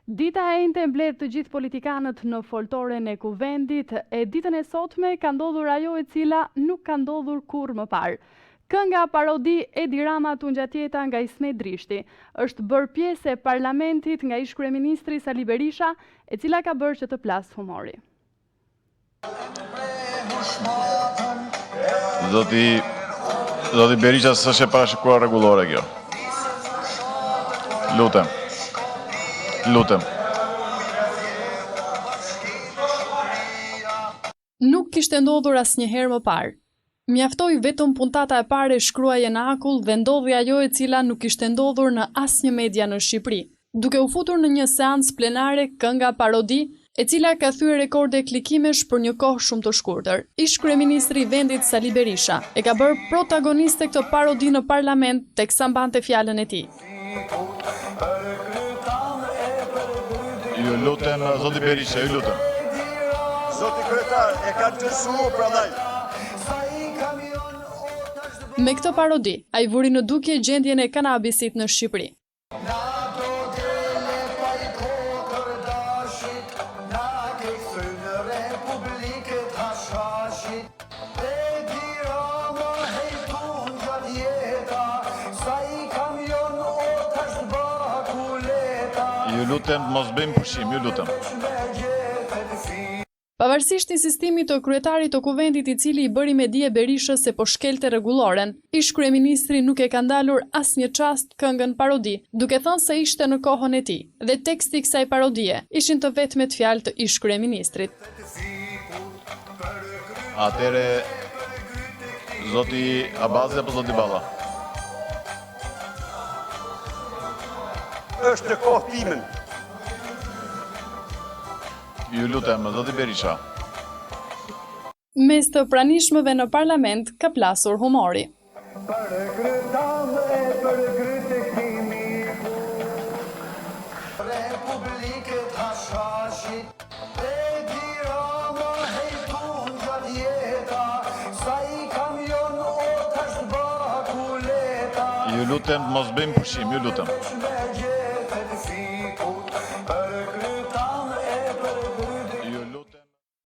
Dita e njëjtë mbledh të gjithë politikanët në foltoren e kuvendit, e ditën e sotme ka ndodhur ajo e cila nuk ka ndodhur kurrë më parë. Kënga parodi Edi Rama Tungjatjeta nga Ismet Drishti është bërë pjesë e parlamentit nga ish-kryeministri Sali Berisha, e cila ka bërë që të plasë humori. Zoti Berisha s'është e parashikuar rregullore kjo. Lutem. Nuk kishte ndodhur asnjëherë më parë. Mjaftoi vetëm puntata e parë e shkruaje në akull dhe ndodhi ajo e cila nuk kishte ndodhur në asnjë media në Shqipëri, duke u futur në një seancë plenare kënga parodi, e cila ka thyer rekorde klikimesh për një kohë shumë të shkurtër. Ish-kryeministri i vendit Sali Berisha e ka bërë protagoniste këtë parodi në parlament teksa mbante fjalën e tij. Ju lutem, zoti Berisha, ju lutem. Zoti kryetar, e ka dësuar prandaj. Me këtë parodi, ai vuri në dukje gjendjen e kanabisit në Shqipëri. Ju lutem, mos bëjmë pushim, ju lutem. Pavarësisht insistimit të kryetarit të kuvendit i cili i bëri me dije Berishës se po shkelte rregulloren, ish-kryeministri nuk e ka ndalur asnjë çast këngën parodi, duke thënë se ishte në kohën e tij, dhe teksti i kësaj parodie ishin të vetmet fjalë të ish-kryeministrit. Atëre, zoti Abazi apo zoti Balla? Është në kohë timen. Ju lutem, zoti Berisha. Mes të pranishmëve në parlament ka plasur humori. Ju lutem, mos bëjmë pushim, ju lutem.